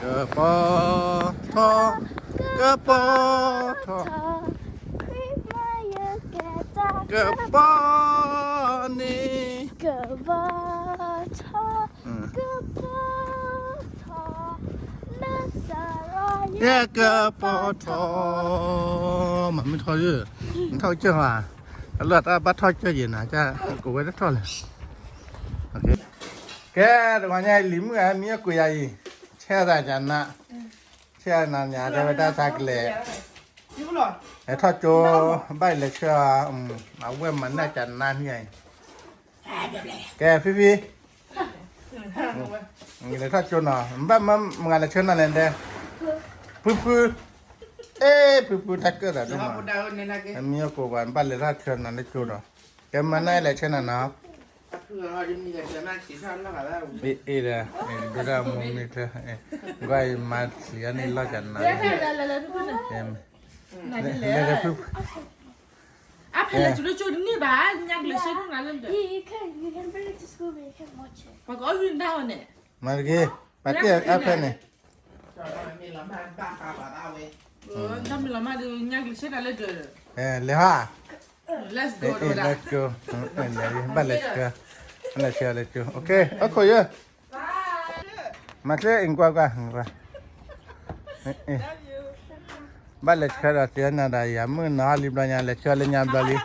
กระปอทอกระปอทอ กระปอนี่ กระบะทอกระบะทอและสารย แยกกระปอทอมันไม่ทอเยอะมันทอเจ้าอ่ะแล้วเราบัดทอเจ้าเย็นนะจ้ากูไว้ได้ทอเลยโอเคแกตรงนี้ลิมกันมีกุยายแช่ได้จันนะแช่นานยาจะไปได้สักเล่ไอ้ทอดโจใบเล็กเชื่อเอาเว้ยมันน่าจะนานไงแกพี่นี่เลยทอดโจน่ะบ้ามันงานเล็กเชื่อนั่นแหละพื้พื้ทักเกอร์อะดูมามีกูวันบ้านเลยทอดเชื่อนั่นเล็กโจน่ะแกมันน่าเล็กเชื่อนั่นนะเอเด้ดูด้ามุมนี้เถอะก็ไอ้มาเสียนี่ล้อจันนะเนี่ยคือAppelle tu le jour ni ba nyak le senu na lende. You can bring it to school, but you can't watch it. Pa ko yun daw ne. Marge, pati apa ni? Dami la ma de nyak le senu le de. Leha. Let's go do that. Let's go. Let's go. Let's go. Okay, aku ya. Macam ingkau kah? Balik kerja dia nada ya, mana hari belanja lecture lenya beli.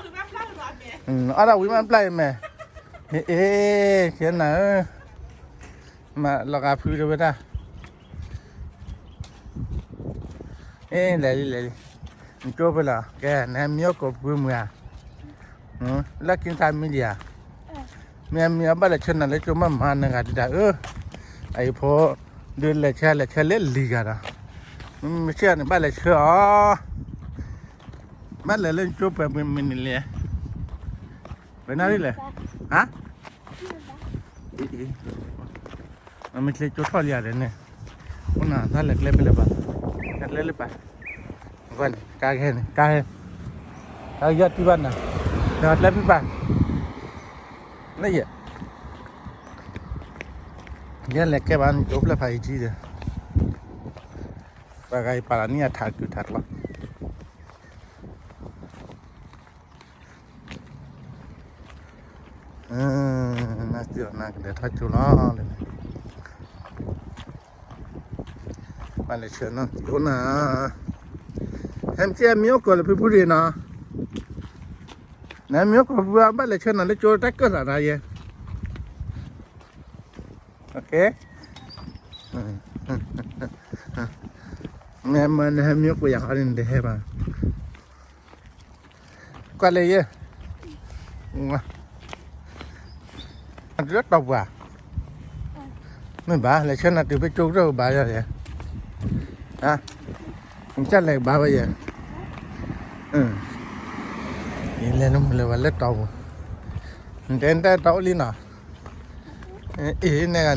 Ada wiman play me. Kena. Ma loga pui tu beta. Lali. Coba lah, ke, namanya kau pui muya. Lakin kami dia. Namanya balik kerja lecture mana nggak ada. Ayo po, dia lecture le liga dah. ไม่เชื่อเนี่ยบ้านเลยเชื่ออ๋อบ้านเลยเล่นจุ๊บแบบมินิเลยไปไหนเลยฮะมันไม่ใช่จุ๊บทอดยาเลยเนี่ยวันน่ะถ้าเล็กเล็กไปเลยป่ะเล็กเล็กเลยป่ะวันกายเห็นกายยอดที่บ้านน่ะยอดเล็กไปป่ะนี่เหรอยอดเล็กแค่บ้านจุ๊บแล้วไปจีเดียBagai palani athar tu thar la. Nasti nak de thar tu la. Bale chana tu na. Hem che mio ko le puri na. Na mio ko bua bale chana le cho tak ka ra ye. Okay. Memang hanya aku yang hari ini deh bang. Kau le ye, wah, rất độc à? Mấy bà lại xem là từ bên chỗ rồi bà ra vậy, chắc là bà bây giờ, đi lên nó là bà lết độc, đến đây độc đi nào, ý này là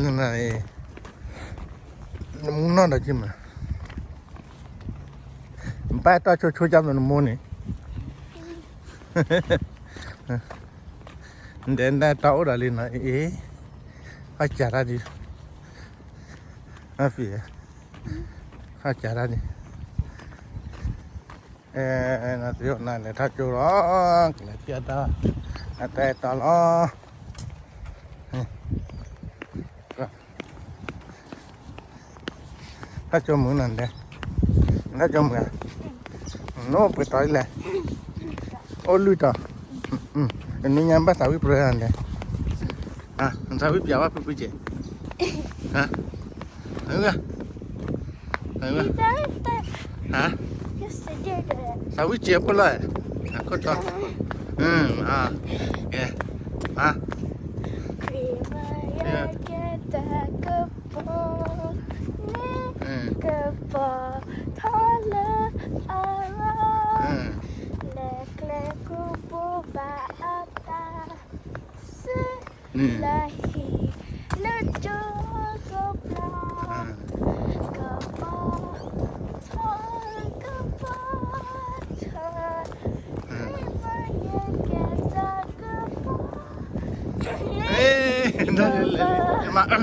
muốn nói được chứ mà. Ba ta cho chăm nó mua nè, đến đây tàu đã lên này, phải trả ra đi, phải trả ra đi, nó tiêu này là thắt chỗ đó, cái kia ta, tay ta lo, thắt chỗ mũi này đây, thắt chỗ mũi no pues traerle oluta ini nyampe sawi peran deh sawi biawa pupuje enggak sawi je pula aku tahu Lahi lejo gopla gapa thon gapa thon maya kesa gapa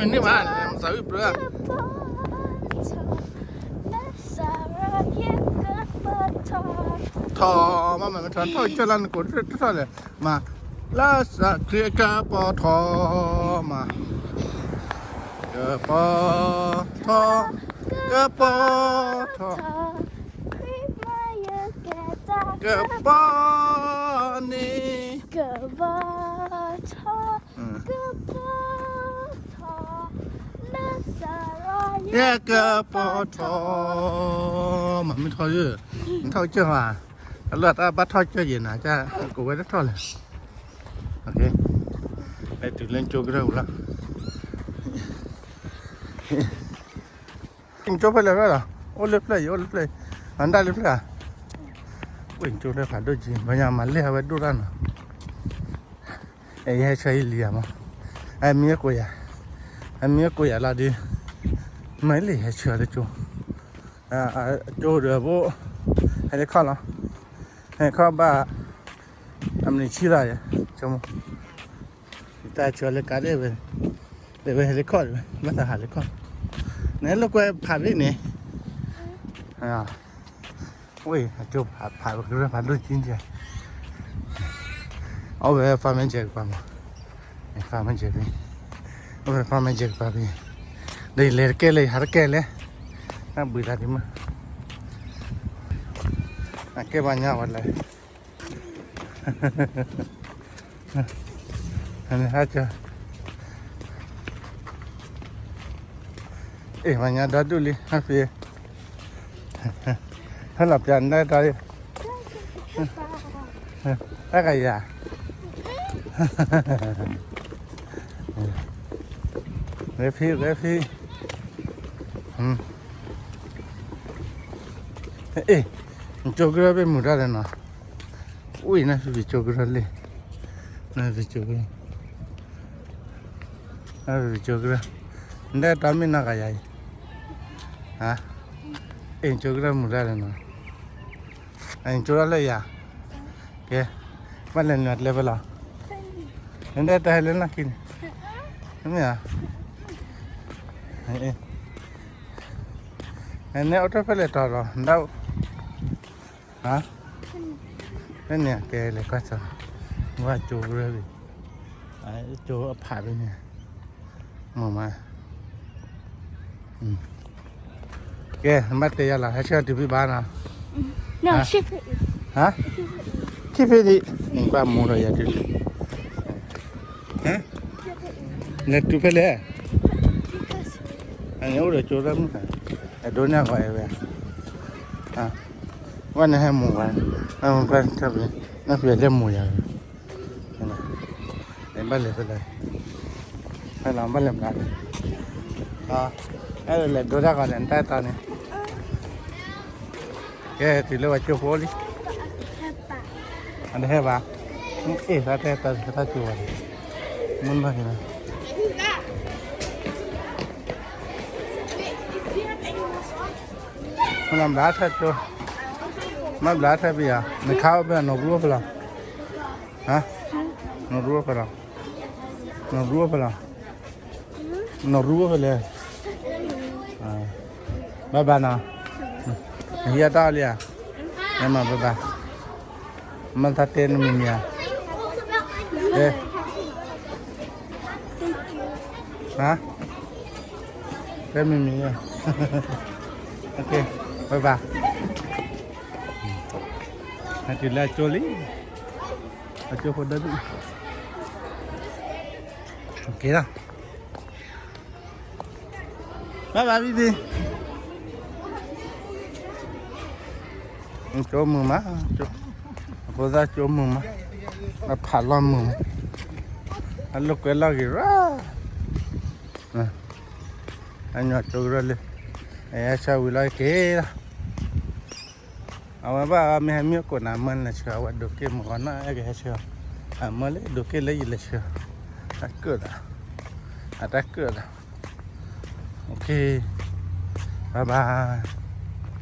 ini mah sawi bro ทอมาทอทอเจริญกูทอเลยมาลาสะเคกะปอทอมาเกะปอทอเกะปอทอเกะปอนี่เกะปอทอเกะปอทอมาไม่ทอเยอะมันทอเจ้าอ่ะเลือดบัดทอเจ้าเย็นนะจ้ากูไว้ได้ทอเลยโอเคไปถึงเล่นโจ๊กแล้วละยิงโจ๊กไปเลยไหมล่ะโอ้เล็บเลยอันได้เล็บเลยวิ่งโจ๊กได้ผ่านด้วยจีนพยายามมันเลี้ยไว้ดูด้านน่ะไอ้ใช้เลี้ยมั้งไอ้เมียกูอย่าละดิไม่เลี้ยเชื่อเลยโจ๊กโจ๊กเดี๋ยวพวกให้ได้ข้าวละให้ข้าวบ้าทำนี่ชี้ได้ใช่ไหมแต่เชื่อเลยกันได้เลยเดี๋ยวไปให้ได้ข้าวเลยไม่ต้องหาได้ข้าวเนี่ยเราก็ผ่านได้เนี่ยโอ้ยจุ๊บผ่านก็เรื่องผ่านด้วยจริงจังเอาไปฟาร์มเจ็กป่ะมั้งฟาร์มเจ็กนี่เอาไปฟาร์มเจ็กป่ะพี่ได้เลี้ยแก่เลยหาแก่เลยน่าเบื่อดิมั้งแก่บ้านยาววันเลยอันนี้อาจจะบ้านยาวดัดดูเลยฮะพี่ถ้าหลับยันได้ตอนนี้ได้ไงอ่ะเร็วพี่โจ๊กระเบิดมุดอะไรนะอุ้ยน่าจะโจ๊กระเลยน่าจะโจ๊กระได้ตามมินนักใหญ่ฮะโจ๊กระมุดอะไรนะโจ๊กอะไรอ่ะแกมาเล่นนัดเลเวลอ่ะได้แต่เล่นนักกินนี่อ่ะเนี่ยเอาตัวไปเลยต่อหรอดาวฮะเนี่ยแกเลยก็จะว่าโจเลยโจผ่านไปเนี่ยมาแกมาเตะยาละให้เชื่อที่พี่บ้านนะฮะคิดไปดิมึงบ้ามูระยะดิฮะเนี่ยtuไปเลยอันนี้อุดโจแล้วมึงโดนยังไงวะฮะวันนี้ให้หมูวันมันก็ทำเลยน่าเปลี่ยนเรื่องหมูอย่างนี้เห็นบ้านเลยไปเลยให้เราบ้านเล่มกันไอ้เล็กดูได้ก่อนเห็นใต้ตาเนี่ยแกถือเลยว่าเจ้าโฟลี่อันนี้ให้บ้าถ้าแต่ถ้าจูวันมันบ้าเหรอมันลำบากถ้าจูมาบลาท่าพี่อะไม่ข้าวไปนกรัวเปล่าฮะนกรัวเปล่านกรัวเปล่าเลยบ้านะเฮียตาเลยอะเนี่ยมาบ้ามันทัดเต้นมีเมียฮะเต้นมีเมียโอเคบ้าnanti lah coli, aku pada tu, okey lah, bye bibi, cuma mah, apa dah cuma mah, nak palam mah, lalu kau lagi rah, hanya cakap le, saya wilayah ke lah. Awak bah kami hamil ko naman na siya awak doke mo kana ay siya amale doke lagi le siya takut okay bye bye